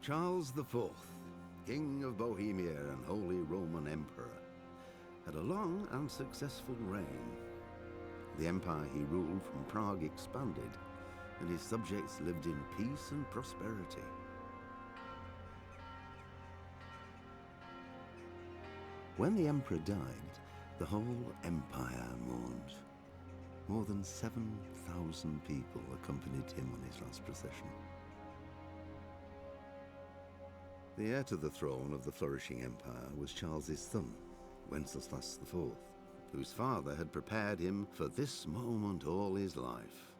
Charles IV, King of Bohemia and Holy Roman Emperor, had a long and successful reign. The empire he ruled from Prague expanded, and his subjects lived in peace and prosperity. When the emperor died, the whole empire mourned. More than 7,000 people accompanied him on his last procession. The heir to the throne of the flourishing empire was Charles's son, Wenceslas IV, whose father had prepared him for this moment all his life.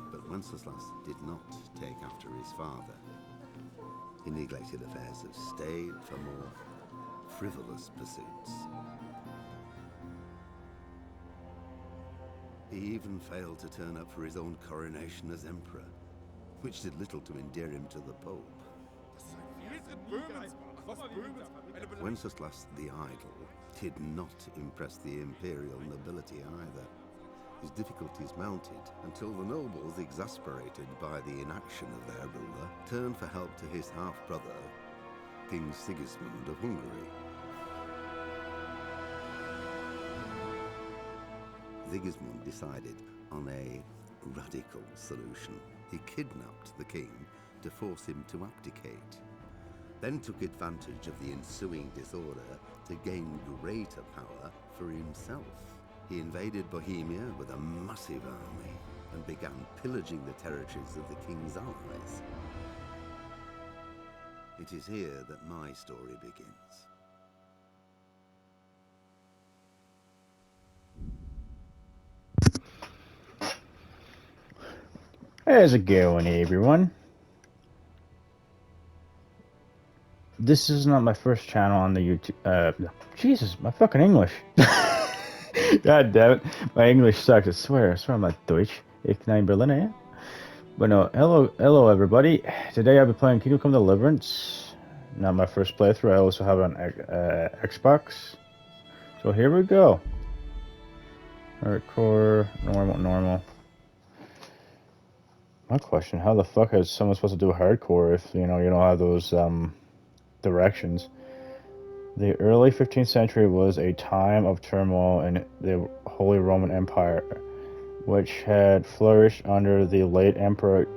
But Wenceslas did not take after his father. He neglected affairs of state for more frivolous pursuits. He even failed to turn up for his own coronation as emperor, which did little to endear him to the Pope. Wenceslas the Idle did not impress the imperial nobility either. His difficulties mounted until the nobles, exasperated by the inaction of their ruler, turned for help to his half-brother, King Sigismund of Hungary. Sigismund decided on a radical solution. He kidnapped the king to force him to abdicate, then took advantage of the ensuing disorder to gain greater power for himself. He invaded Bohemia with a massive army and began pillaging the territories of the king's allies. It is here that my story begins. How's it going, everyone? This is not my first channel on the YouTube. Jesus, my fucking English. God damn it, my English sucks. I swear I'm not Deutsch. Ich nein Berliner. But no, hello everybody. Today I'll be playing Kingdom Come Deliverance. Not my first playthrough. I also have an Xbox. So here we go. Hardcore, normal. My question: how the fuck is someone supposed to do hardcore if you don't have those directions? The early 15th century was a time of turmoil in the Holy Roman Empire, which had flourished under the late Emperor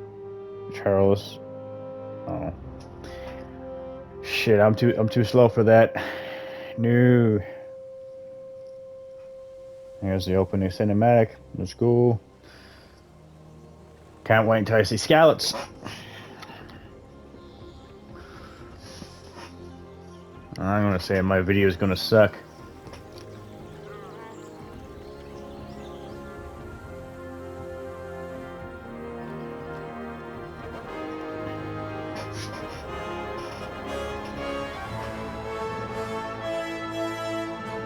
Charles. Oh shit! I'm too slow for that. No. Here's the opening cinematic. Let's go. Can't wait until I see Skalits. I'm gonna say my video is gonna suck.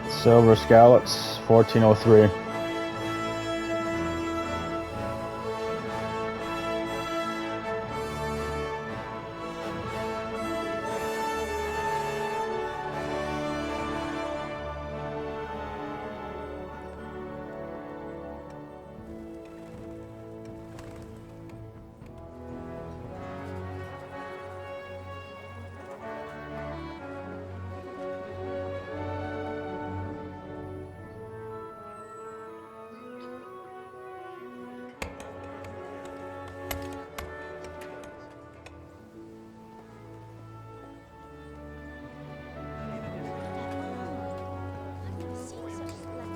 Silver Skalits, 1403.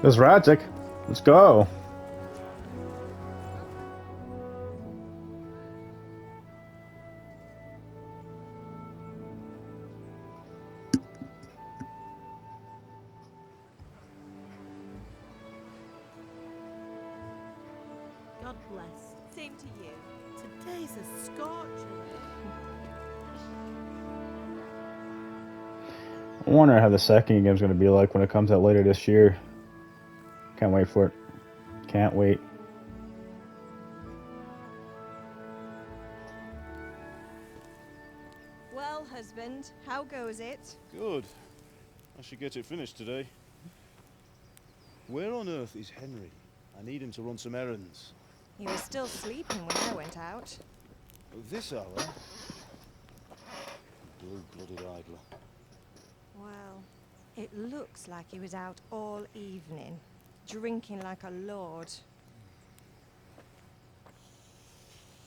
There's Radzik. Let's go. God bless. Same to you. Today's a scorcher. I wonder how the second game's going to be like when it comes out later this year. Can't wait for it. Can't wait. Well, husband, how goes it? Good. I should get it finished today. Where on earth is Henry? I need him to run some errands. He was still sleeping when I went out. At this hour? Blue-blooded idler. Well, it looks like he was out all evening, drinking like a lord.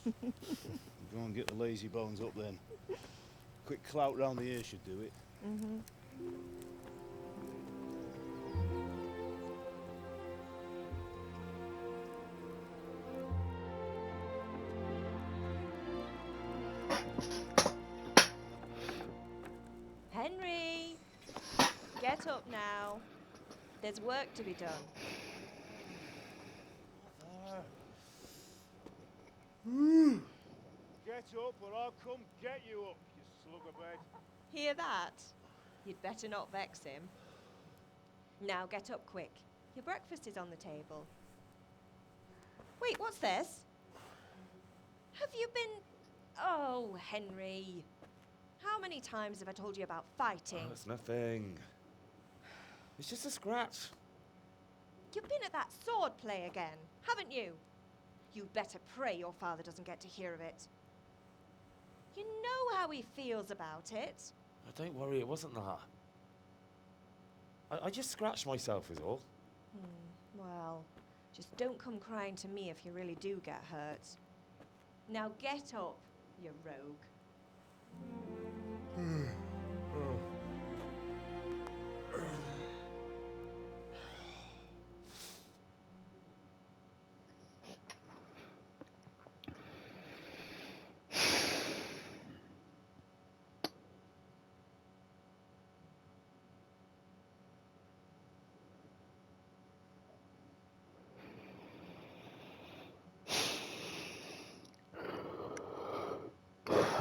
Go and get the lazy bones up then. Quick clout round the ear should do it. Mm-hmm. Henry! Get up now. There's work to be done. Get up or I'll come get you up, you slug of bed. Hear that? You'd better not vex him. Now get up quick. Your breakfast is on the table. Wait, what's this? Have you been... Oh, Henry. How many times have I told you about fighting? Oh, it's nothing. It's just a scratch. You've been at that sword play again, haven't you? You'd better pray your father doesn't get to hear of it. You know how he feels about it. Oh, don't worry, it wasn't that. I just scratched myself is all. Well, just don't come crying to me if you really do get hurt. Now get up, you rogue.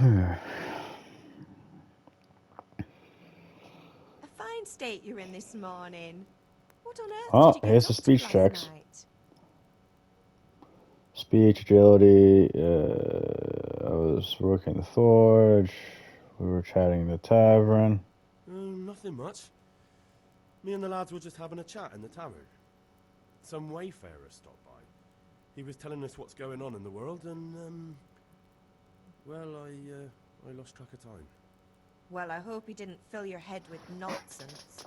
A fine state you're in this morning. What on earth Oh, did you get here's the up to speech last checks. night? Speech, agility, I was working the forge, we were chatting in the tavern. Nothing much. Me and the lads were just having a chat in the tavern. Some wayfarer stopped by. He was telling us what's going on in the world and, well, I lost track of time. Well, I hope he didn't fill your head with nonsense.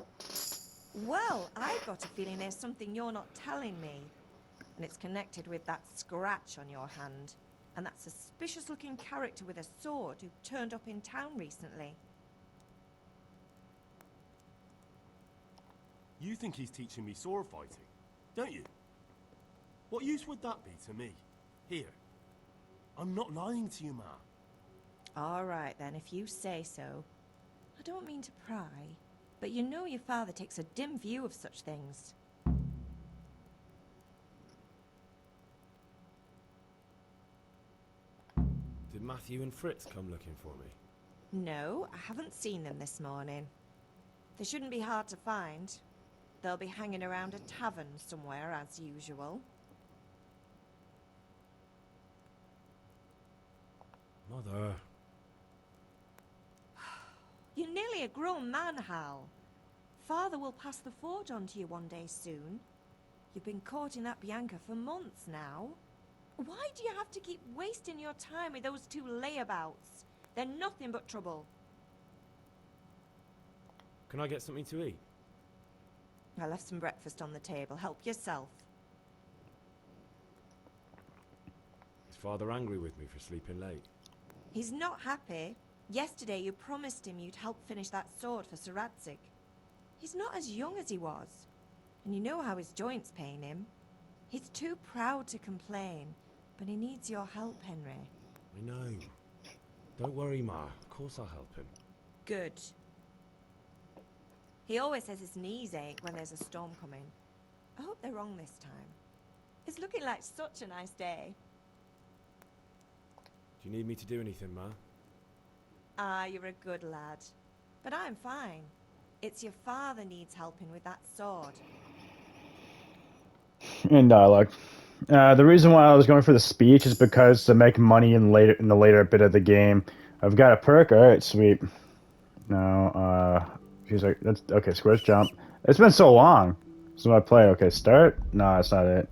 Well, I've got a feeling there's something you're not telling me. And it's connected with that scratch on your hand. And that suspicious-looking character with a sword who turned up in town recently. You think he's teaching me sword fighting, don't you? What use would that be to me? Here. I'm not lying to you, Ma. All right, then, if you say so. I don't mean to pry, but you know your father takes a dim view of such things. Did Matthew and Fritz come looking for me? No, I haven't seen them this morning. They shouldn't be hard to find. They'll be hanging around a tavern somewhere, as usual. Mother. You're nearly a grown man, Hal. Father will pass the forge on to you one day soon. You've been courting that Bianca for months now. Why do you have to keep wasting your time with those two layabouts? They're nothing but trouble. Can I get something to eat? I left some breakfast on the table. Help yourself. Is Father angry with me for sleeping late? He's not happy. Yesterday you promised him you'd help finish that sword for Sir Radzig. He's not as young as he was. And you know how his joints pain him. He's too proud to complain, but he needs your help, Henry. I know. Don't worry, Ma. Of course I'll help him. Good. He always says his knees ache when there's a storm coming. I hope they're wrong this time. It's looking like such a nice day. Do you need me to do anything, Ma? Ah, you're a good lad. But I'm fine. It's your father needs helping with that sword. In dialogue. The reason why I was going for the speech is because to make money in the later bit of the game. I've got a perk. All right, sweet. Now, she's like, that's okay. Squares jump. It's been so long. So I play. Okay, start. No, that's not it.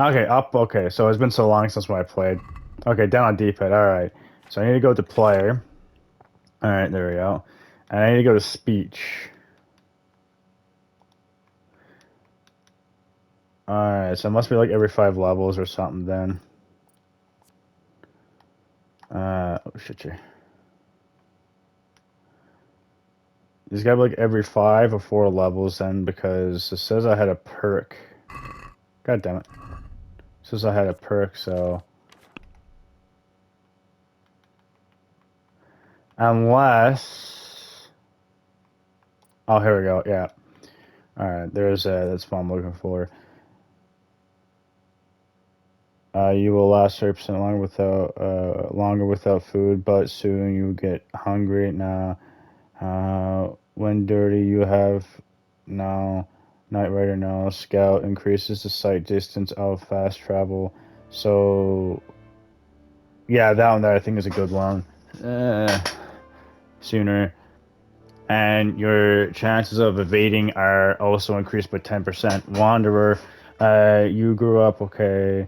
Okay, up. Okay, so it's been so long since when I played. Okay, down on D-pad. All right. So I need to go to player. All right, there we go. And I need to go to speech. All right, so it must be like every 5 levels or something then. Oh shit, you. It's got to be like every 5 or 4 levels then, because it says I had a perk. God damn it. It says I had a perk, so. Unless. Oh, here we go. Yeah. Alright, that's what I'm looking for. You will last 30% longer without food, but soon you get hungry. Now, when dirty, you have no Night Rider, no Scout increases the sight distance of fast travel. So, yeah, that one there I think is a good one. Sooner. And your chances of evading are also increased by 10%. Wanderer, you grew up okay,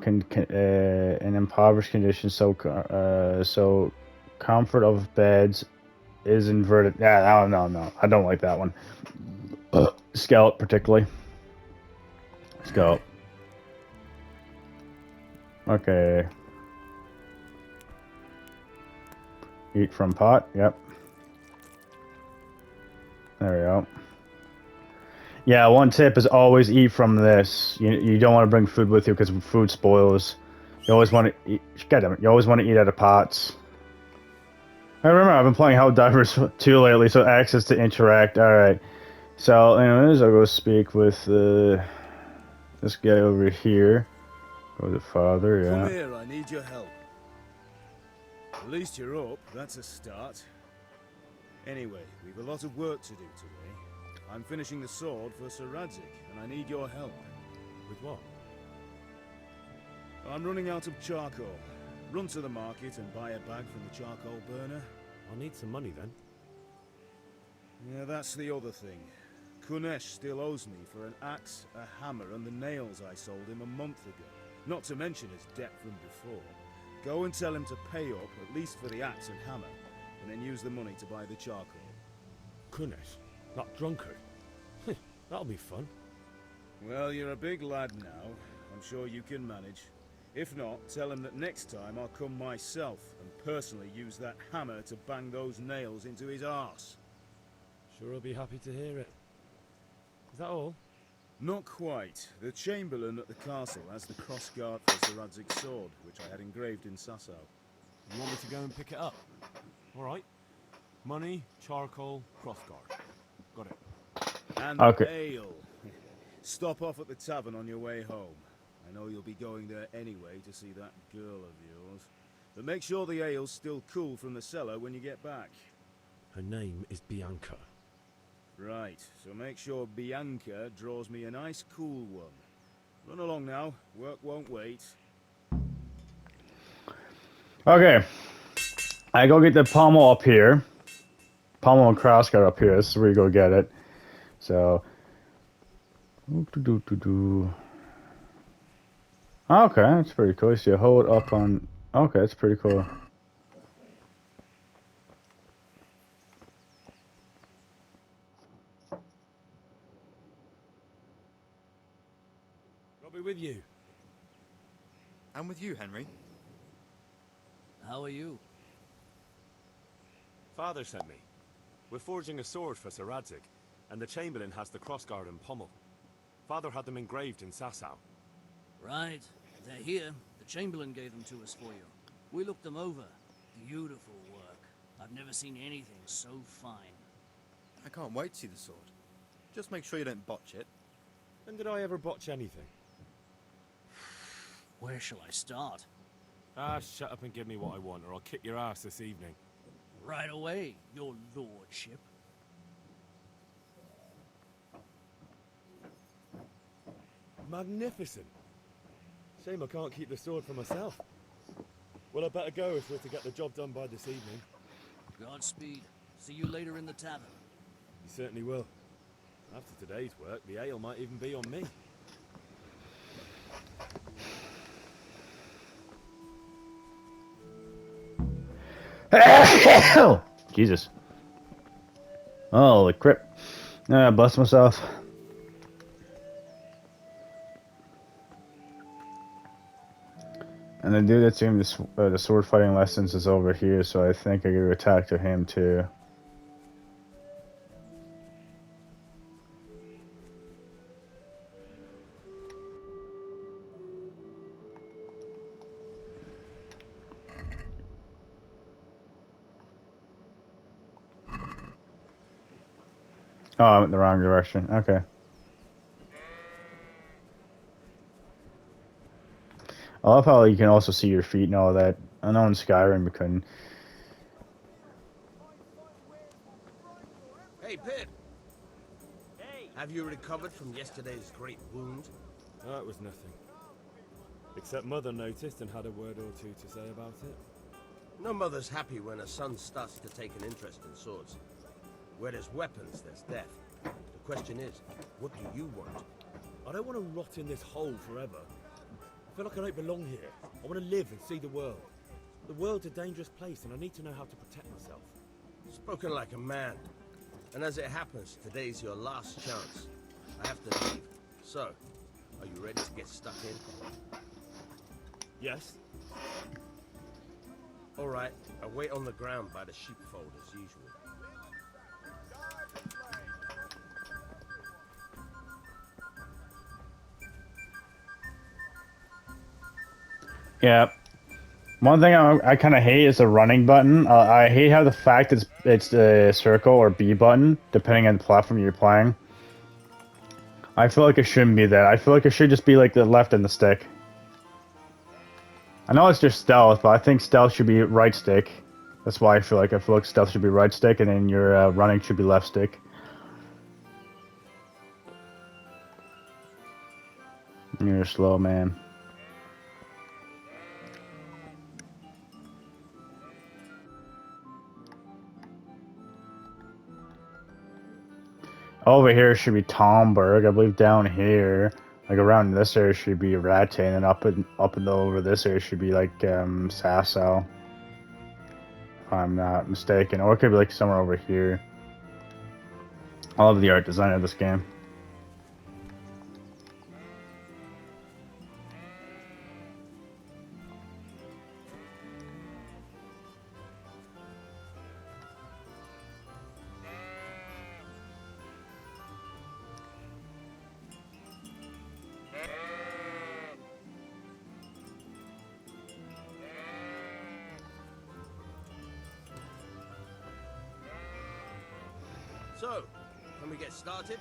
in impoverished conditions, so comfort of beds is inverted. Yeah, no, I don't like that one. Scout particularly. Scout. Okay. Eat from pot. Yep. There we go. Yeah, one tip is always eat from this. You don't want to bring food with you because food spoils. You always want to eat. God damn it! You always want to eat out of pots. I remember I've been playing Helldivers 2 lately, so access to interact. All right. So, anyways, I'll go speak with this guy over here. Go to father. Come Yeah. here, I need your help. At least you're up, that's a start. Anyway, we've a lot of work to do today. I'm finishing the sword for Sir Radzig, and I need your help. With what? I'm running out of charcoal. Run to the market and buy a bag from the charcoal burner. I'll need some money then. Yeah, that's the other thing. Kunesh still owes me for an axe, a hammer, and the nails I sold him a month ago. Not to mention his debt from before. Go and tell him to pay up, at least for the axe and hammer, and then use the money to buy the charcoal. Kunesh, that drunkard. That'll be fun. Well, you're a big lad now. I'm sure you can manage. If not, tell him that next time I'll come myself and personally use that hammer to bang those nails into his arse. Sure I'll be happy to hear it. Is that all? Not quite. The Chamberlain at the castle has the crossguard for Sir Radzig's sword, which I had engraved in Sasau. You want me to go and pick it up? Alright. Money, charcoal, crossguard. Got it. And Okay. ale. Stop off at the tavern on your way home. I know you'll be going there anyway to see that girl of yours. But make sure the ale's still cool from the cellar when you get back. Her name is Bianca. Right, so make sure Bianca draws me a nice cool one. Run along now, work won't wait. Okay. I go get the pommel up here. Pommel and crossguard up here. This is where you go get it. So. Okay, that's pretty cool. So you hold up on. Okay, that's pretty cool. I'll be with you. I'm with you, Henry. How are you? Father sent me. We're forging a sword for Sir Radzig, and the Chamberlain has the crossguard and pommel. Father had them engraved in Sasau. Right. They're here. The Chamberlain gave them to us for you. We looked them over. Beautiful work. I've never seen anything so fine. I can't wait to see the sword. Just make sure you don't botch it. When did I ever botch anything? Where shall I start? Ah, shut up and give me what I want, or I'll kick your ass this evening. Right away, your lordship. Magnificent. Shame I can't keep the sword for myself. Well, I better go if we're to get the job done by this evening. Godspeed. See you later in the tavern. You certainly will. After today's work, the ale might even be on me. Jesus. Holy crap. I bless myself. And the dude that's doing the sword fighting lessons is over here, so I think I get to attack to him too. Oh, I went the wrong direction. Okay. I love how you can also see your feet and all that. I know in Skyrim you couldn't. Hey, Pip! Hey! Have you recovered from yesterday's great wound? Oh, it was nothing. Except Mother noticed and had a word or two to say about it. No mother's happy when her son starts to take an interest in swords. Where there's weapons, there's death. The question is, what do you want? I don't want to rot in this hole forever. I feel like I don't belong here. I want to live and see the world. The world's a dangerous place and I need to know how to protect myself. Spoken like a man. And as it happens, today's your last chance. I have to leave. So, are you ready to get stuck in? Yes. All right, I wait on the ground by the sheepfold as usual. Yeah. One thing I kind of hate is the running button. I hate how the fact it's the circle or B button, depending on the platform you're playing. I feel like it shouldn't be that. I feel like it should just be like the left and the stick. I know it's just stealth, but I think stealth should be right stick. That's why I feel like stealth should be right stick, and then your running should be left stick. You're a slow man. Over here should be Tomberg. I believe down here, like around this area, should be Ratane, and up and over this area should be like Sasso. If I'm not mistaken, or it could be like somewhere over here. I love the art design of this game. So, can we get started?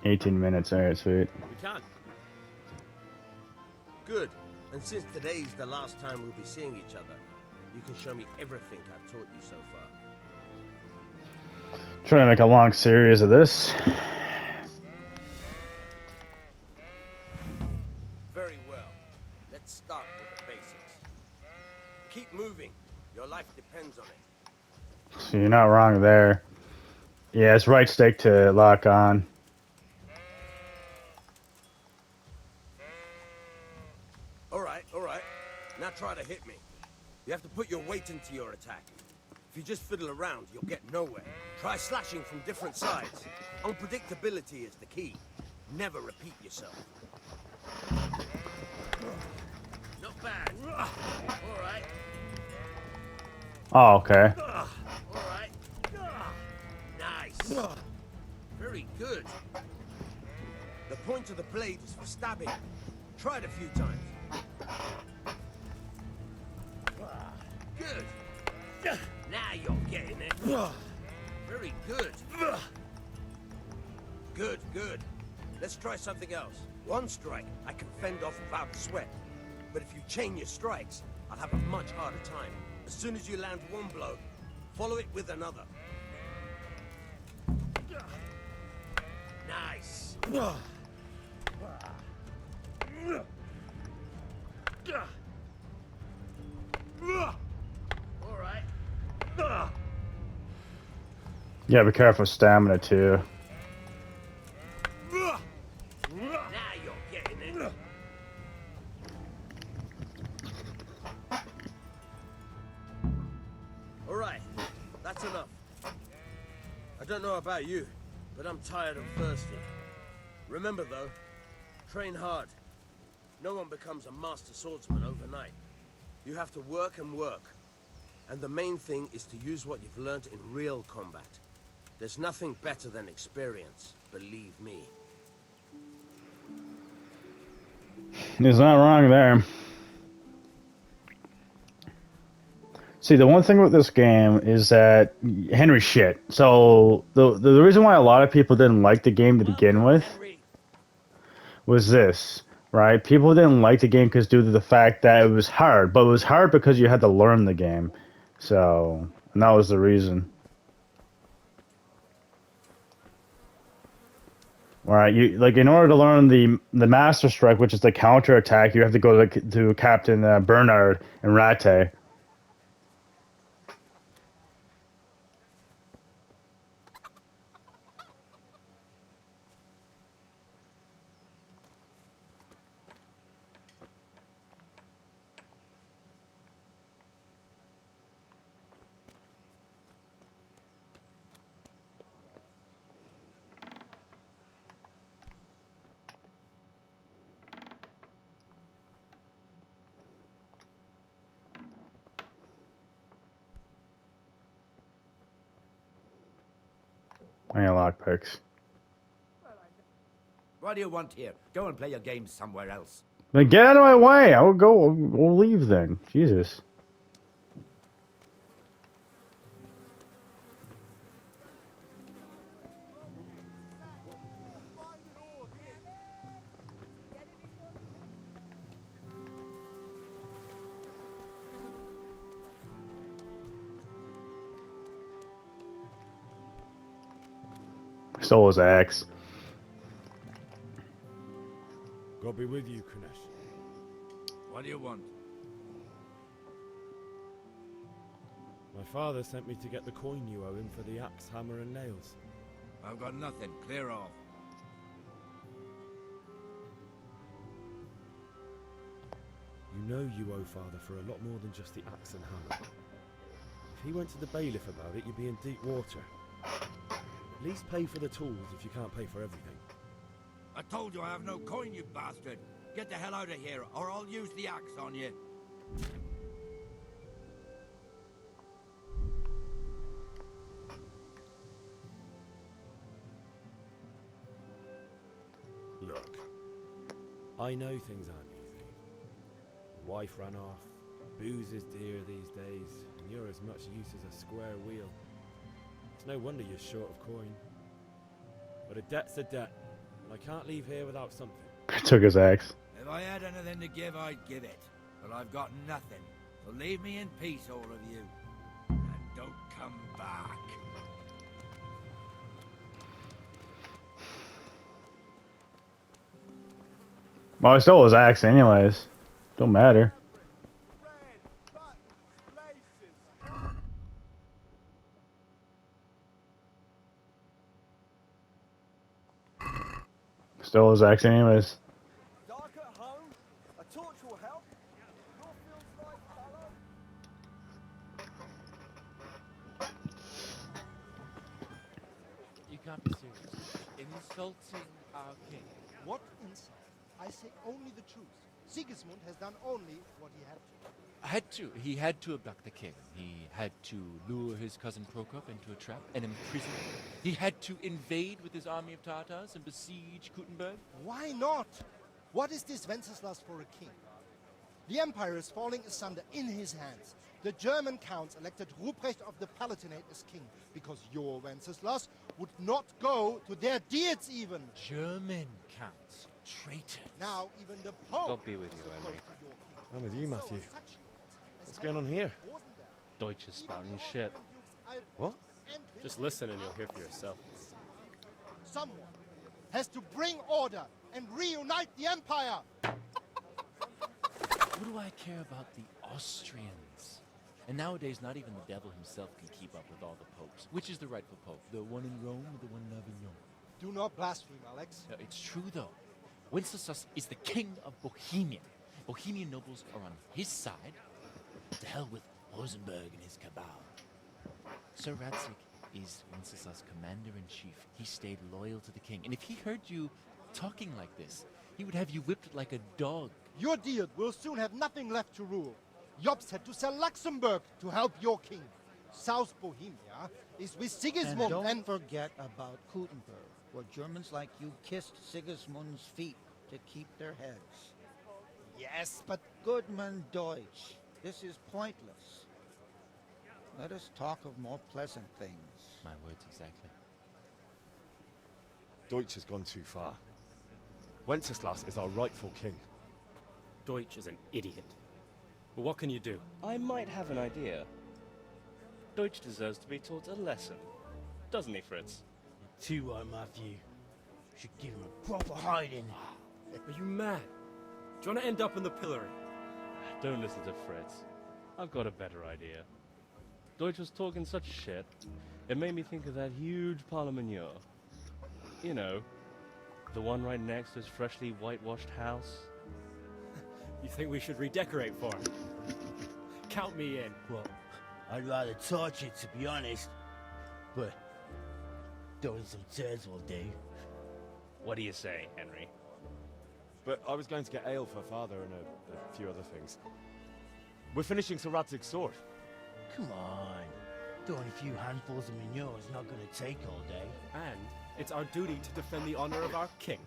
18 minutes, alright, sweet. We can. Good. And since today's the last time we'll be seeing each other, you can show me everything I've taught you so far. Trying to make a long series of this. Very well. Let's start with the basics. Keep moving. Your life depends on it. So you're not wrong there. Yeah, it's right stick to lock on. All right. Now try to hit me. You have to put your weight into your attack. If you just fiddle around, you'll get nowhere. Try slashing from different sides. Unpredictability is the key. Never repeat yourself. Not bad. All right. Oh, okay. All right. Nice. Very good. The point of the blade is for stabbing. Try it a few times. Good. Now you're getting it. Very good. Good. Let's try something else. One strike I can fend off without a sweat. But if you chain your strikes, I'll have a much harder time. As soon as you land one blow, follow it with another. Nice. All right. Yeah, be careful with stamina too. Now you're getting it. That's enough. I don't know about you, but I'm tired and thirsty. Remember though, train hard. No one becomes a master swordsman overnight. You have to work and work. And the main thing is to use what you've learned in real combat. There's nothing better than experience, believe me. He's not wrong there. See, the one thing with this game is that Henry's shit. So the reason why a lot of people didn't like the game to begin with was this, right? People didn't like the game because due to the fact that it was hard, but it was hard because you had to learn the game. So, and that was the reason. Right, you like in order to learn the Master Strike, which is the counter attack, you have to go to Captain Bernard and Rattay. I need lockpicks. What do you want here? Go and play your games somewhere else. Then get out of my way! I will go. We'll leave then. Jesus. Stole his axe. God be with you, Kunesh. What do you want? My father sent me to get the coin you owe him for the axe, hammer, and nails. I've got nothing. Clear off. You know you owe father for a lot more than just the axe and hammer. If he went to the bailiff about it, you'd be in deep water. At least pay for the tools if you can't pay for everything. I told you I have no coin, you bastard. Get the hell out of here, or I'll use the axe on you. Look, I know things aren't easy. The wife ran off, booze is dear these days, and you're as much use as a square wheel. It's no wonder you're short of coin. But a debt's a debt, and I can't leave here without something. Took his axe. If I had anything to give, I'd give it. But I've got nothing. So leave me in peace, all of you. And don't come back. Well, I stole his axe anyways. Don't matter. Stole his axe anyways. Dark at home? A torch will help. Your feels like fellow. You can't be serious. Insulting our king. What insult? I say only the truth. Sigismund has done only what he had to. He had to abduct the king. He had to lure his cousin Prokop into a trap and imprison him. He had to invade with his army of Tartars and besiege Kuttenberg. Why not? What is this Wenceslas for a king? The empire is falling asunder in his hands. The German counts elected Ruprecht of the Palatinate as king because your Wenceslas would not go to their deeds even. German counts. Traitors. Now even the Pope. God be with you, Henry. I'm with you, Matthew. What's going on here? Deutsche spouting shit. What? Just listen and you'll hear for yourself. Someone has to bring order and reunite the empire. What do I care about the Austrians? And nowadays, not even the devil himself can keep up with all the popes. Which is the rightful pope? The one in Rome or the one in Avignon? Do not blaspheme, Alex. It's true, though. Wenceslas is the king of Bohemia. Bohemian nobles are on his side. To hell with Rosenberg and his cabal. Sir Radzig is Wenceslas' commander-in-chief. He stayed loyal to the king. And if he heard you talking like this, he would have you whipped like a dog. Your dear will soon have nothing left to rule. Jobst had to sell Luxembourg to help your king. South Bohemia is with Sigismund And don't forget about Kuttenberg, where Germans like you kissed Sigismund's feet to keep their heads. Yes, but... Goodman Deutsch, this is pointless. Let us talk of more pleasant things. My words exactly. Deutsch has gone too far. Wenceslas is our rightful king. Deutsch is an idiot. But what can you do? I might have an idea. Deutsch deserves to be taught a lesson. Doesn't he, Fritz? Too right, Matthew. Should give him a proper hiding. Are you mad? Do you want to end up in the pillory? Don't listen to Fritz. I've got a better idea. Deutsch was talking such shit, it made me think of that huge parliament. You know, the one right next to his freshly whitewashed house. You think we should redecorate for him? Count me in. Well, I'd rather torch it, to be honest. But throwing some turds will do. What do you say, Henry? But I was going to get ale for father and a few other things. We're finishing Sir Radzig's sword. Come on. Throwing a few handfuls of manure is not going to take all day. And it's our duty to defend the honor of our king.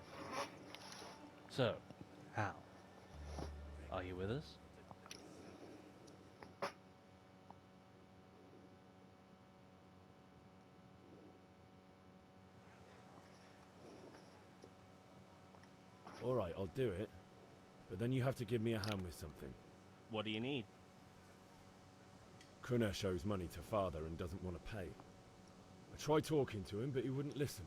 So, Hal, are you with us? All right, I'll do it. But then you have to give me a hand with something. What do you need? Kunesh owes money to father and doesn't want to pay. I tried talking to him, but he wouldn't listen.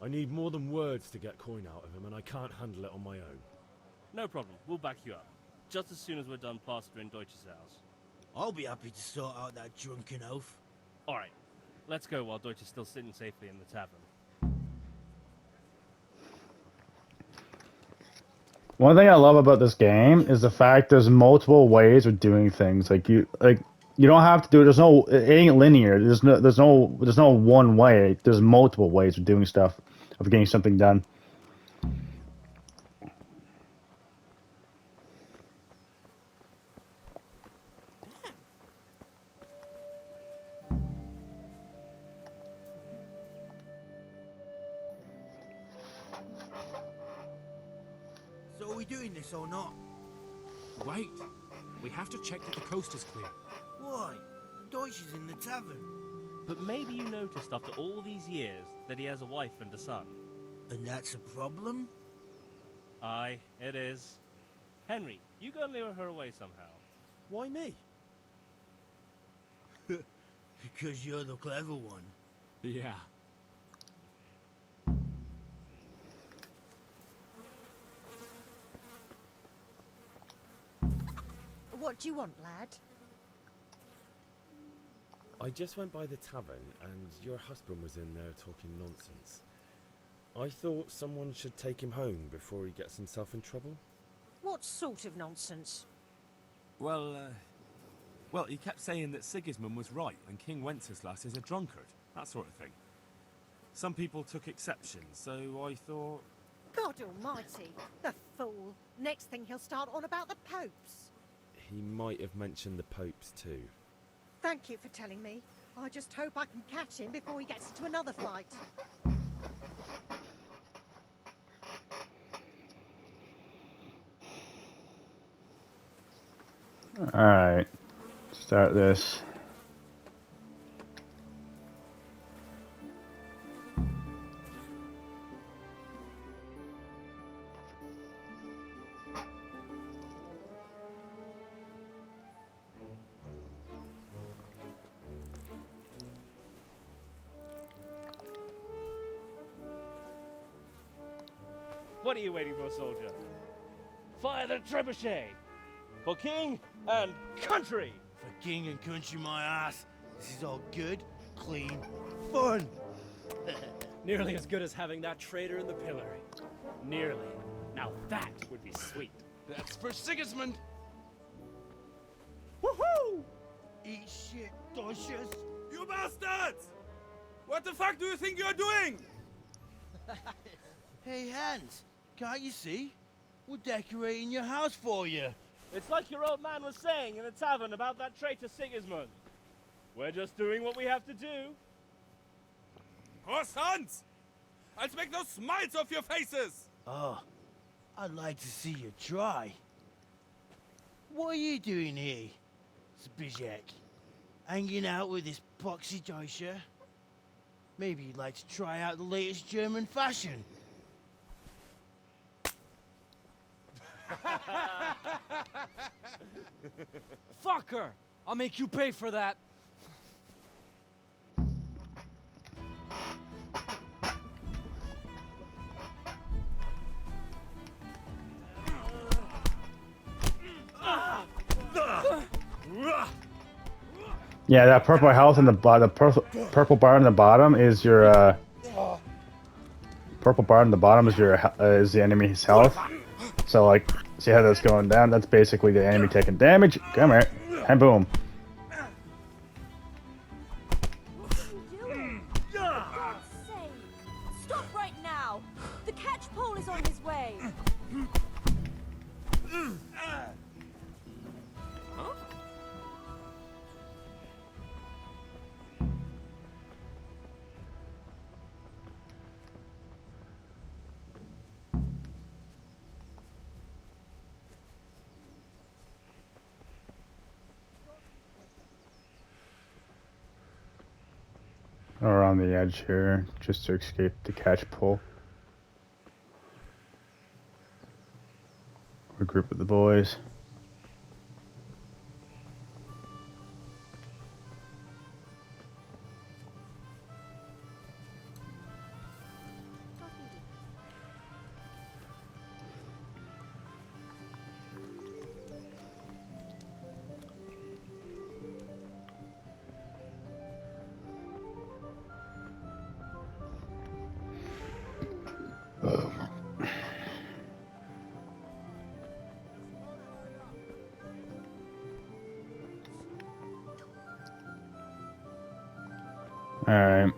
I need more than words to get coin out of him, and I can't handle it on my own. No problem. We'll back you up. Just as soon as we're done plastering Deutsch's house. I'll be happy to sort out that drunken oaf. All right. Let's go while Deutsch is still sitting safely in the tavern. One thing I love about this game is the fact there's multiple ways of doing things. You don't have to do it. It ain't linear. There's no one way. There's multiple ways of doing stuff, of getting something done. So are we doing this or not? Wait. We have to check that the coast is clear. Why? Deutsch is in the tavern. But maybe you noticed after all these years that he has a wife and a son. And that's a problem? Aye, it is. Henry, you go and lure her away somehow. Why me? Because you're the clever one. Yeah. What do you want, lad? I just went by the tavern, and your husband was in there talking nonsense. I thought someone should take him home before he gets himself in trouble. What sort of nonsense? Well, he kept saying that Sigismund was right and King Wenceslas is a drunkard, that sort of thing. Some people took exception, so I thought... God almighty, the fool. Next thing he'll start on about the popes. He might have mentioned the popes too. Thank you for telling me. I just hope I can catch him before he gets into another fight. Alright. Start this. What are you waiting for, soldier? Fire the trebuchet! For king and country! For king and country, my ass. This is all good, clean, fun. Nearly as good as having that traitor in the pillory. Nearly. Now that would be sweet. That's for Sigismund. Woohoo! Eat shit, Deutsches. You bastards! What the fuck do you think you're doing? Hey, Hans, can't you see? We're decorating your house for you. It's like your old man was saying in the tavern about that traitor Sigismund. We're just doing what we have to do. Oh, sons! I'll make those smiles off your faces! Oh, I'd like to see you try. What are you doing here, Zbyszek? Hanging out with this poxy Deutscher? Maybe you'd like to try out the latest German fashion. Fucker! I'll make you pay for that. Yeah, that purple health in the purple bar in the bottom is your purple bar in the bottom is your is the enemy's health. So like, see how that's going down? That's basically the enemy taking damage. Come here, and boom. God's sake! Stop right now! The catch pole is on his way! Around the edge here, just to escape the catch pole. Regroup with the boys. Alright.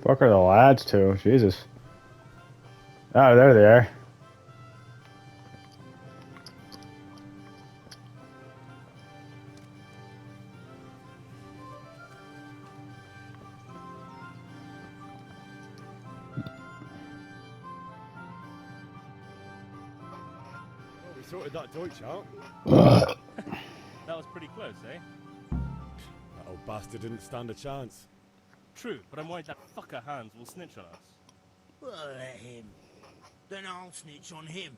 Fuck are the lads too? Jesus. Oh, there they are. Well, we sorted that Deutsch out. That was pretty close, eh? That old bastard didn't stand a chance. True, but I'm worried that fucker Hans will snitch on us. Well, let him. Then I'll snitch on him.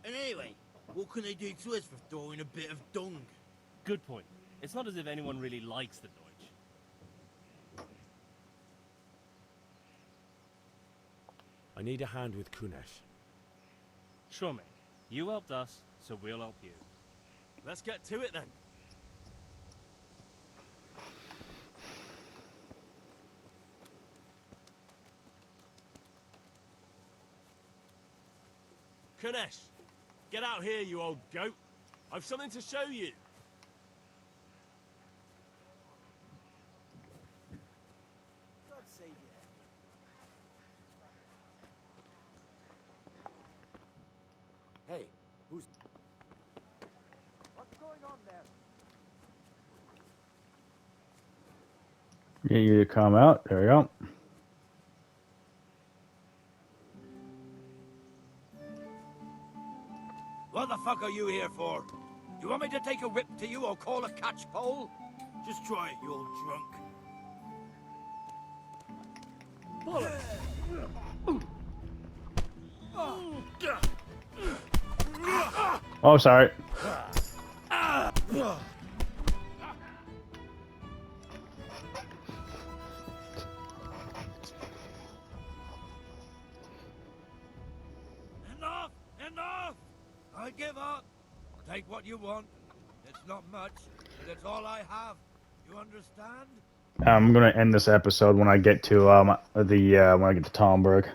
And anyway, what can they do to us for throwing a bit of dung? Good point. It's not as if anyone really likes the Deutsch. I need a hand with Kunesh. Sure, mate. You helped us, so we'll help you. Let's get to it then. Kunesh, get out here, you old goat. I've something to show you. God save you. Hey, who's... What's going on there? Get you to come out. There we go. What the fuck are you here for? Do you want me to take a whip to you or call a catch pole? Just try it, you old drunk. Oh, sorry. Enough! Enough! I give up. Take what you want. It's not much, but it's all I have. You understand? I'm gonna end this episode when I get to when I get to Talmberg.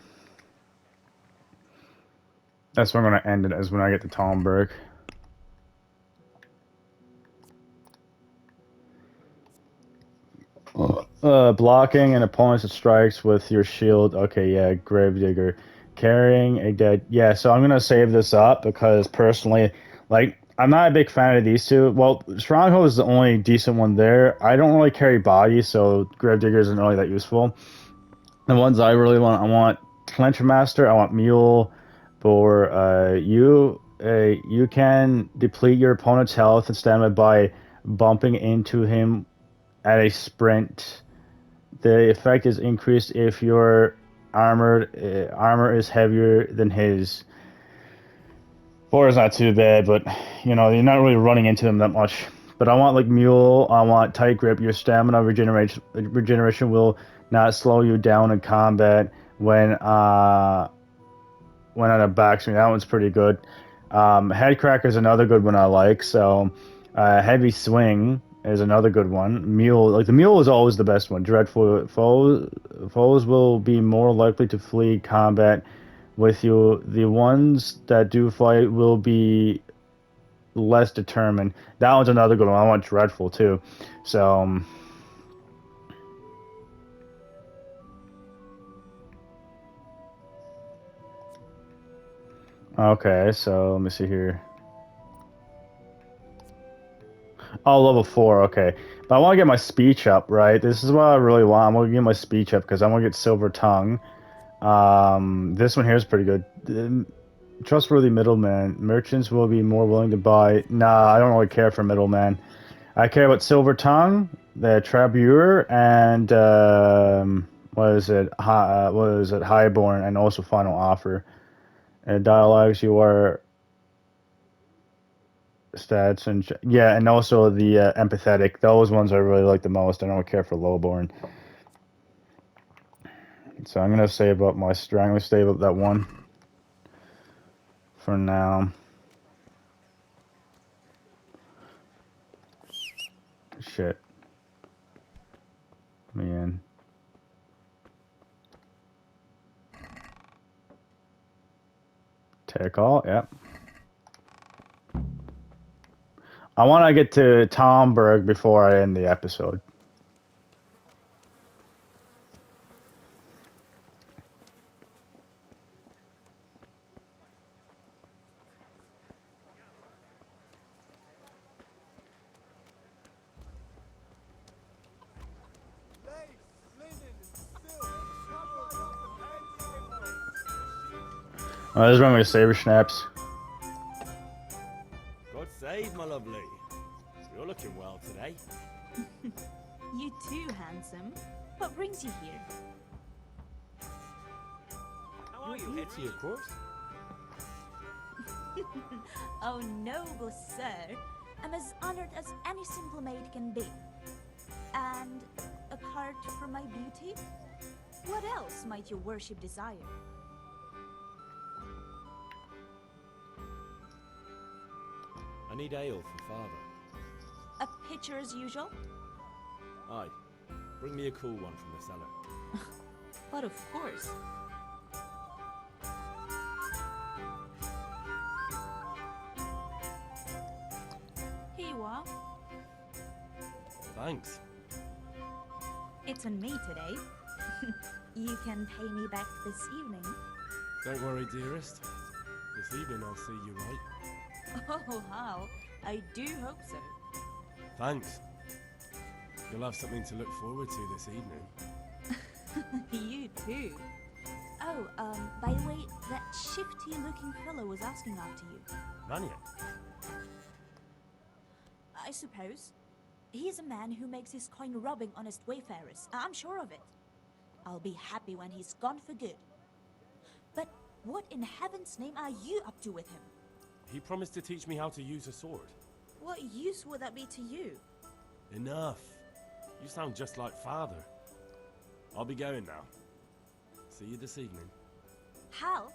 That's when I'm gonna end it, is when I get to Talmberg. Blocking an opponent's strikes with your shield. Okay, yeah, Gravedigger. Carrying a dead. Yeah, so I'm gonna save this up because personally, like, I'm not a big fan of these two. Well, Stronghold is the only decent one there. I don't really carry body, so Gravedigger isn't really that useful. The ones I really want, I want Clencher Master, I want Mule, for you can deplete your opponent's health and stamina by bumping into him at a sprint. The effect is increased if your armor is heavier than his. 4 is not too bad, but you know, you're not really running into them that much. But I want like Mule, I want Tight Grip. Your stamina regeneration will not slow you down in combat when at a backswing. That one's pretty good. Headcracker is another good one I like. So Heavy Swing is another good one. Mule, like the Mule is always the best one. Dreadful foes will be more likely to flee combat with you. The ones that do fight will be less determined. That one's another good one. I want Dreadful too. So okay, so let me see here. Oh, level 4, okay. But I want to get my speech up, right? This is what I really want. I'm going to get my speech up because I want to get Silver Tongue. This one here is pretty good. Trustworthy middleman. Merchants will be more willing to buy. Nah, I don't really care for middleman. I care about Silver Tongue, the Trabure, and what is it? Highborn, and also Final Offer. Dialogues, you are stats, and yeah, and also the empathetic. Those ones I really like the most. I don't care for Lowborn. So I'm gonna save up my strongly save up that one for now. Shit. Man. Take all, yep. I want to get to Talmberg before I end the episode. Oh, this is one of Saber Snaps. God save, my lovely. You're looking well today. You too, handsome. What brings you here? How are you, Hetty, of course? Oh, noble sir. I'm as honored as any simple maid can be. And apart from my beauty, what else might your worship desire? I need ale for father. A pitcher as usual? Aye. Bring me a cool one from the cellar. But of course. Here you are. Thanks. It's on me today. You can pay me back this evening. Don't worry, dearest. This evening I'll see you right. Oh, how? I do hope so. Thanks. You'll have something to look forward to this evening. You too. Oh, by the way, that shifty-looking fellow was asking after you. Vanya? I suppose. He's a man who makes his coin robbing honest wayfarers. I'm sure of it. I'll be happy when he's gone for good. But what in heaven's name are you up to with him? He promised to teach me how to use a sword. What use would that be to you? Enough. You sound just like father. I'll be going now. See you this evening. Hal,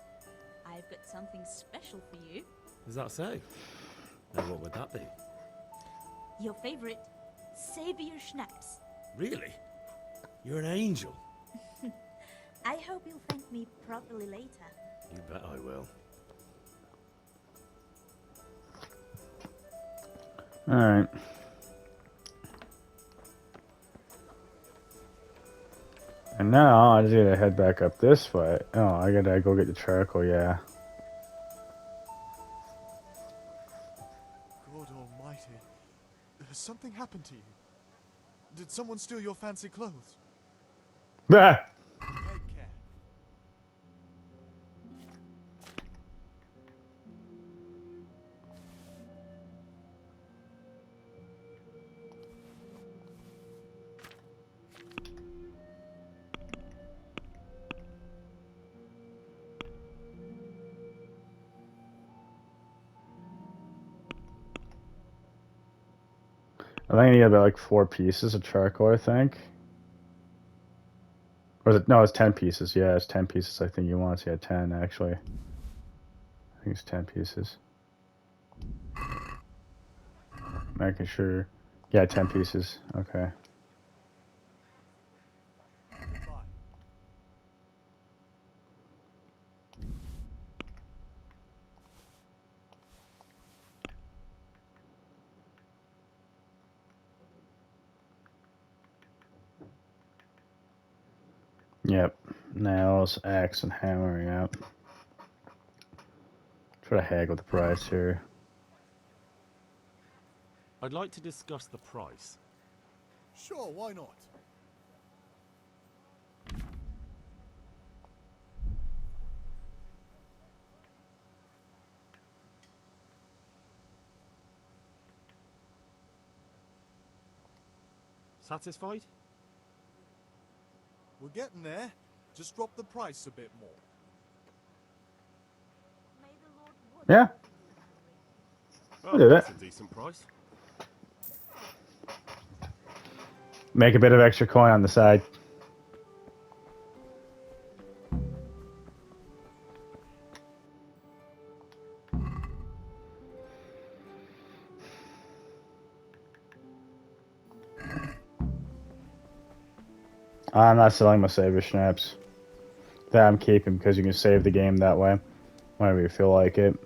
I've got something special for you. Is that so? Now what would that be? Your favorite, Savior Schnapps. Really? You're an angel. I hope you'll thank me properly later. You bet I will. Alright. And now I just gotta head back up this way. Oh, I gotta go get the charcoal, yeah. God almighty. Has something happened to you? Did someone steal your fancy clothes? Bah! Take care. I think I need about like 4 pieces of charcoal, I think. Or is it, no, it's 10 pieces. Yeah, it's 10 pieces I think you want. Yeah, 10 actually. I think it's 10 pieces. Making sure. Yeah, 10 pieces. Okay. Yep. Nails, axe, and hammer, yep. Try to haggle the price here. I'd like to discuss the price. Sure, why not? Satisfied? We're getting there. Just drop the price a bit more. Yeah. Well, I'll do that's that. a decent price. Make a bit of extra coin on the side. I'm not selling my Savior Schnapps. That I'm keeping because you can save the game that way. Whenever you feel like it.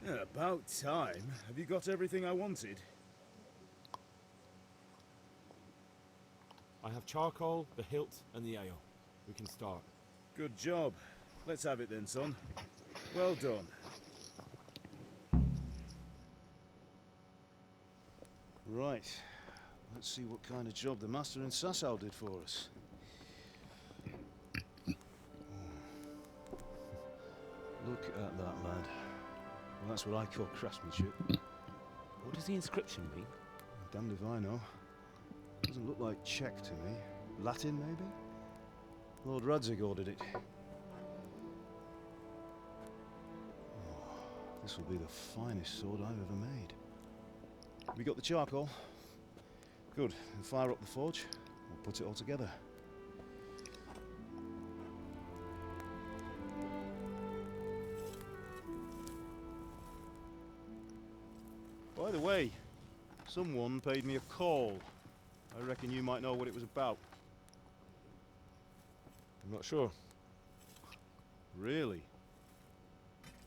Yeah, about time. Have you got everything I wanted? I have charcoal, the hilt, and the ale. We can start. Good job. Let's have it then, son. Well done. Right. Let's see what kind of job the master in Sasau did for us. Look at that, lad. Well, that's what I call craftsmanship. What does the inscription mean? Damned if I know. Doesn't look like Czech to me. Latin, maybe? Lord Radzig ordered it. Oh, this will be the finest sword I've ever made. We got the charcoal? Good. We'll fire up the forge. We'll put it all together. By the way, someone paid me a call. I reckon you might know what it was about. I'm not sure. Really?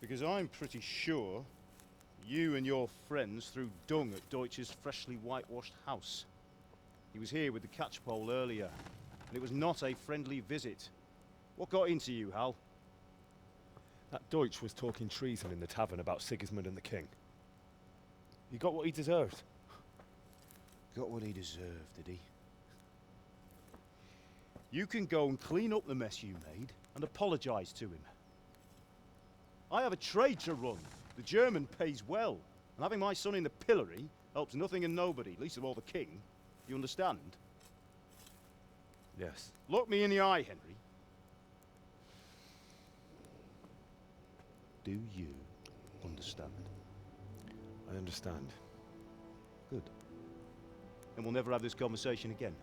Because I'm pretty sure you and your friends threw dung at Deutsch's freshly whitewashed house. He was here with the catchpole earlier, and it was not a friendly visit. What got into you, Hal? That Deutsch was talking treason in the tavern about Sigismund and the king. He got what he deserved. Got what he deserved, did he? You can go and clean up the mess you made and apologise to him. I have a trade to run. The German pays well. And having my son in the pillory helps nothing and nobody, least of all the king. You understand? Yes. Look me in the eye, Henry. Do you understand? I understand. Good. Then we'll never have this conversation again.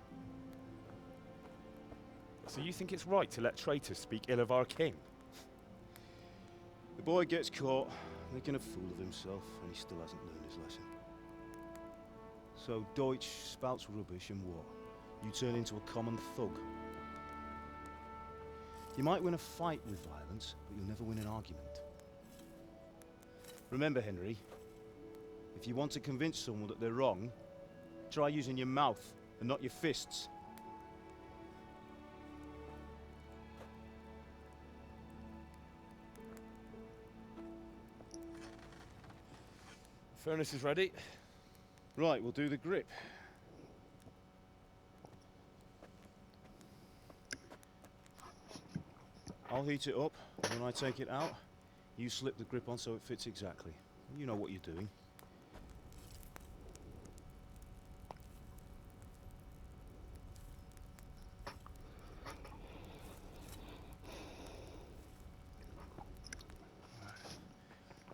So you think it's right to let traitors speak ill of our king? The boy gets caught, making a fool of himself, and he still hasn't learned his lesson. So Deutsch spouts rubbish, and what? You turn into a common thug. You might win a fight with violence, but you'll never win an argument. Remember, Henry, if you want to convince someone that they're wrong, try using your mouth and not your fists. Furnace is ready. Right, we'll do the grip. I'll heat it up, and when I take it out, you slip the grip on so it fits exactly. You know what you're doing.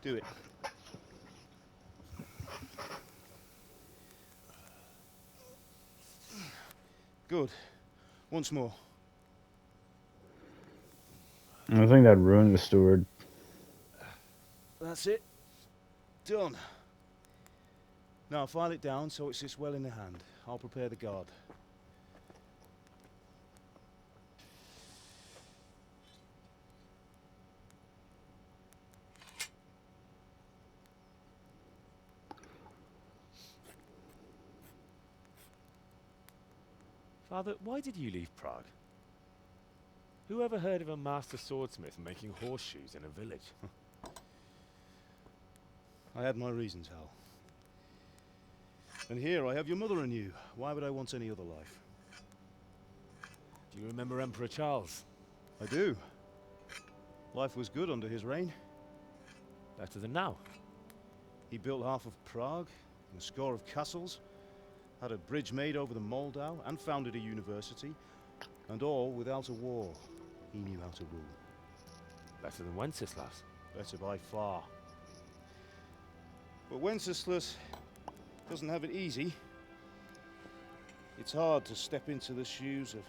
Do it. Good. Once more. I think that ruined the steward. That's it. Done. Now file it down so it sits well in the hand. I'll prepare the guard. Father, why did you leave Prague? Who ever heard of a master swordsmith making horseshoes in a village? I had my reasons, Hal. And here I have your mother and you. Why would I want any other life? Do you remember Emperor Charles? I do. Life was good under his reign. Better than now. He built half of Prague, and a score of castles, had a bridge made over the Moldau, and founded a university, and all without a war. He knew how to rule. Better than Wenceslas. Better by far. But Wenceslas doesn't have it easy. It's hard to step into the shoes of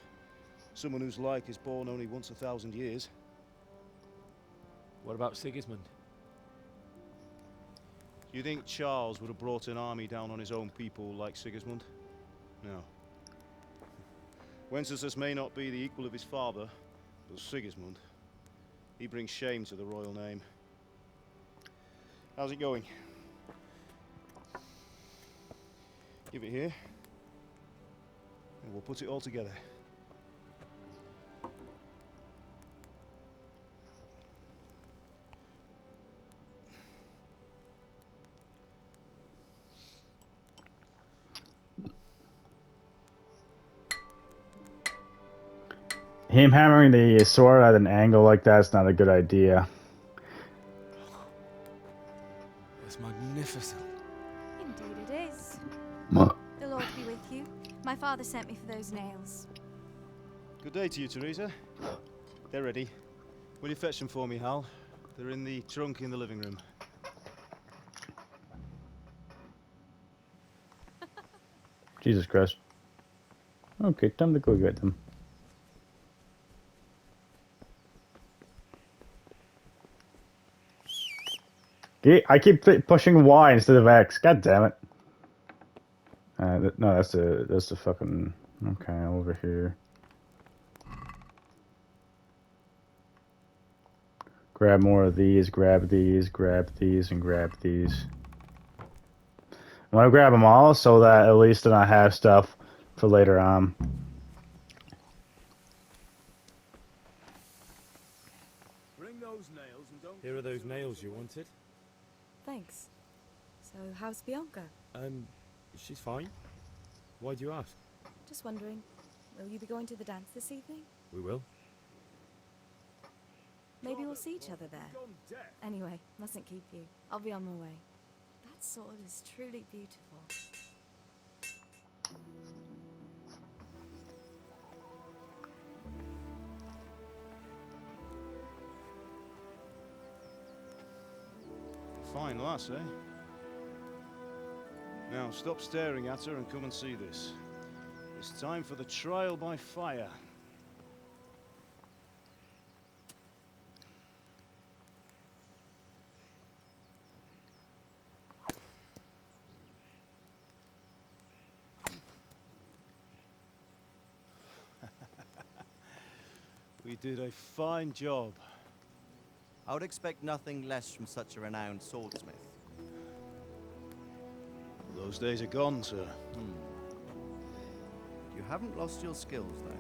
someone whose like is born only once 1,000 years. What about Sigismund? Do you think Charles would have brought an army down on his own people like Sigismund? No. Wenceslas may not be the equal of his father, but Sigismund, he brings shame to the royal name. How's it going? Give it here, and we'll put it all together. Him hammering the sword at an angle like that's not a good idea. It's magnificent. Indeed it is. What? The Lord be with you. My father sent me for those nails. Good day to you, Teresa. They're ready. Will you fetch them for me, Hal? They're in the trunk in the living room. Jesus Christ. Okay, time to go get them. I keep pushing Y instead of X. God damn it. No, that's the fucking... Okay, over here. Grab more of these, grab these, and grab these. I want to grab them all so that at least then I have stuff for later on. Bring those nails and don't... Here are those nails you wanted. Thanks. So, how's Bianca? She's fine. Why do you ask? Just wondering, will you be going to the dance this evening? We will. Maybe we'll see each other there. Anyway, mustn't keep you. I'll be on my way. That sword is truly beautiful. Fine lass, eh? Now, stop staring at her and come and see this. It's time for the trial by fire. We did a fine job. I would expect nothing less from such a renowned swordsmith. Those days are gone, sir. You haven't lost your skills, though.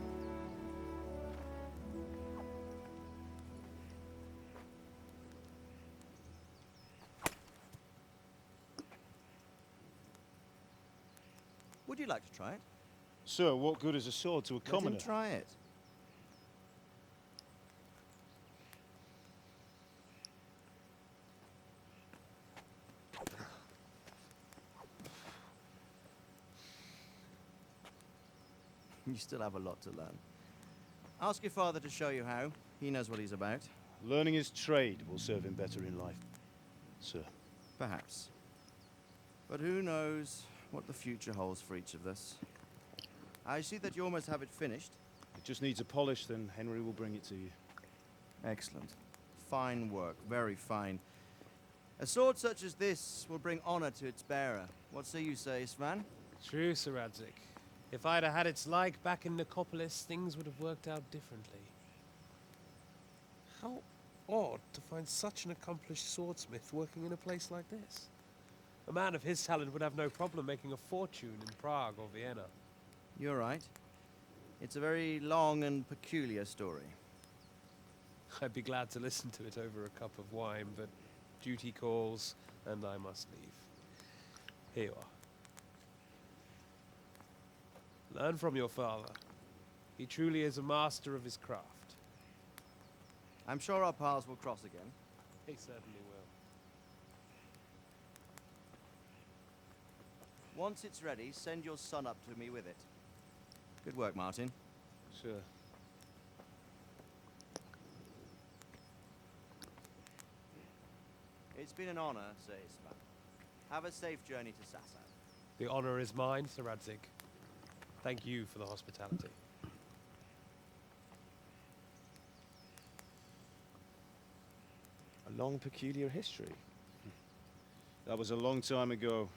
Would you like to try it? Sir, what good is a sword to a commoner? Let him try it. You still have a lot to learn. Ask your father to show you how. He knows what he's about. Learning his trade will serve him better in life, sir. Perhaps. But who knows what the future holds for each of us. I see that you almost have it finished. It just needs a polish, then Henry will bring it to you. Excellent. Fine work, very fine. A sword such as this will bring honor to its bearer. What say you, Svan? True, Sir Radzik. If I'd have had its like back in Nicopolis, things would have worked out differently. How odd to find such an accomplished swordsmith working in a place like this. A man of his talent would have no problem making a fortune in Prague or Vienna. You're right. It's a very long and peculiar story. I'd be glad to listen to it over a cup of wine, but duty calls, and I must leave. Here you are. Learn from your father. He truly is a master of his craft. I'm sure our paths will cross again. He certainly will. Once it's ready, send your son up to me with it. Good work, Martin. Sure. It's been an honor, Sir Isvan. Have a safe journey to Sasau. The honor is mine, Sir Radzik. Thank you for the hospitality. A long, peculiar history. That was a long time ago.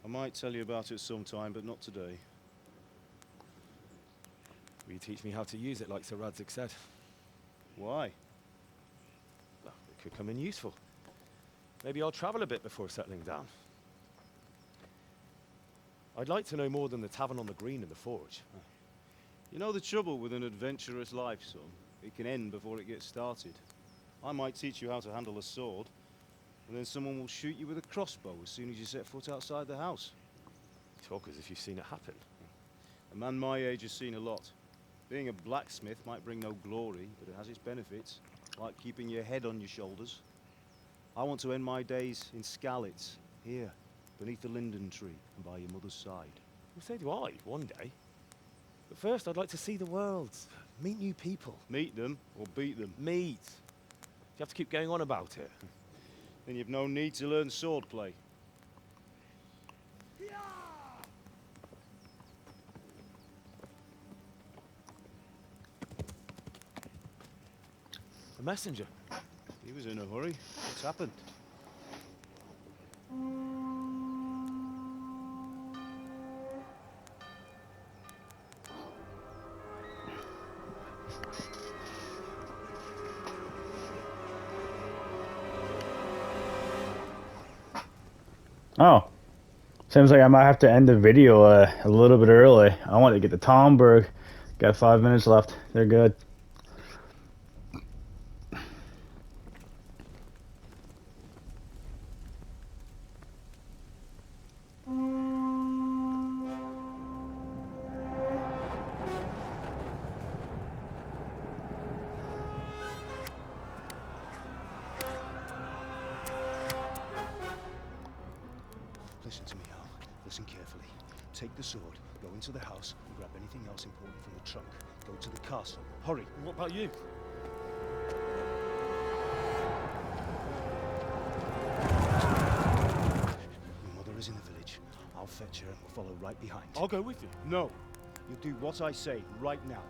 I might tell you about it sometime, but not today. Will you teach me how to use it, like Sir Radzik said? Why? Well, it could come in useful. Maybe I'll travel a bit before settling down. I'd like to know more than the tavern on the green and the forge. You know the trouble with an adventurous life, son? It can end before it gets started. I might teach you how to handle a sword, and then someone will shoot you with a crossbow as soon as you set foot outside the house. You talk as if you've seen it happen. A man my age has seen a lot. Being a blacksmith might bring no glory, but it has its benefits, like keeping your head on your shoulders. I want to end my days in Skalits, here, beneath the linden tree and by your mother's side. Well, so do I, one day. But first, I'd like to see the world, meet new people. Meet them or beat them? Meet. You have to keep going on about it. Then you've no need to learn swordplay. A messenger. He was in a hurry. What's happened? Oh. Seems like I might have to end the video a little bit early. I want to get to Talmberg. Got 5 minutes left. They're good. Listen to me, Hal. Listen carefully. Take the sword, go into the house, and grab anything else important from the trunk. Go to the castle. Hurry. What about you? Your mother is in the village. I'll fetch her and we'll follow right behind. I'll go with you. No. You do what I say right now.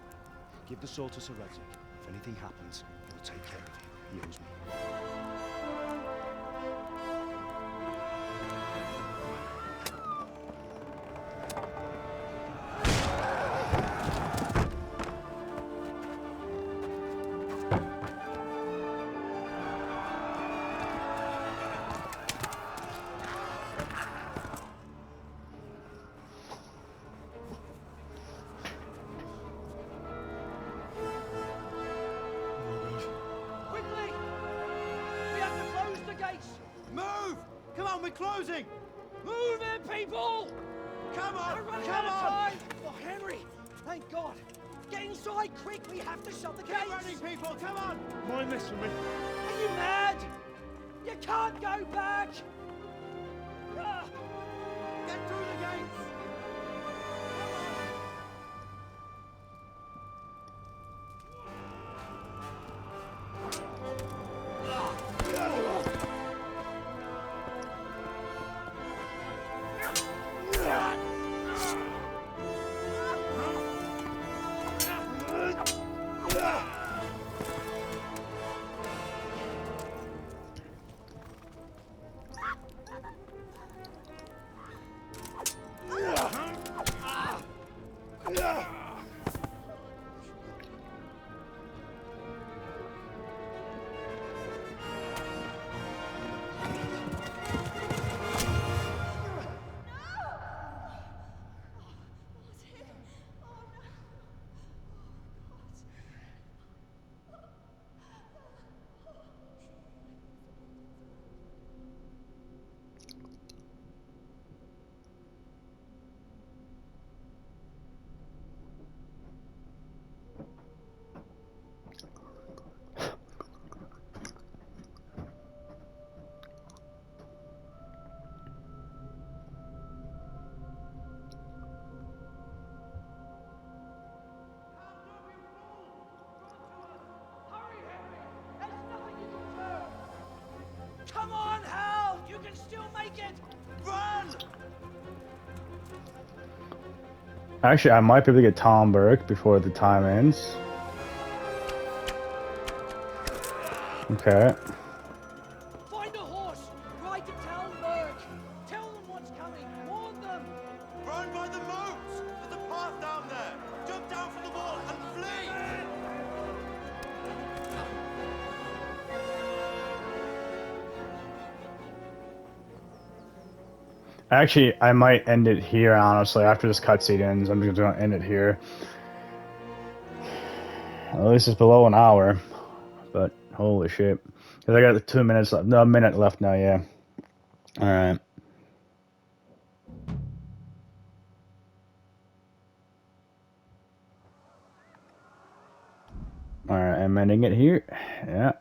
Give the sword to Sir Isaac. If anything happens, he'll take care of you. He owes me. Quickly! We have to close the gates! Move! Come on, we're closing! Move it, people! Come on! We're running Come out of on! time! Oh, Henry! Thank God! Get inside, quick! We have to shut the gates! Get running, people! Come on! Mind this for me. Are you mad? You can't go back! Ah. Get through the gates! Come on, Hal! You can still make it! Run! Actually, I might be able to get Tom Burke before the time ends. Okay. Find a horse! Ride to town, Burke! Tell them what's coming! Warn them! Run by the moats! There's a path down there! Jump down from the wall and flee! Actually, I might end it here, honestly. After this cutscene ends, I'm just gonna end it here. At least it's below an hour. But, holy shit. Because I got 2 minutes left. No, a minute left now, yeah. Alright. Alright, I'm ending it here. Yeah.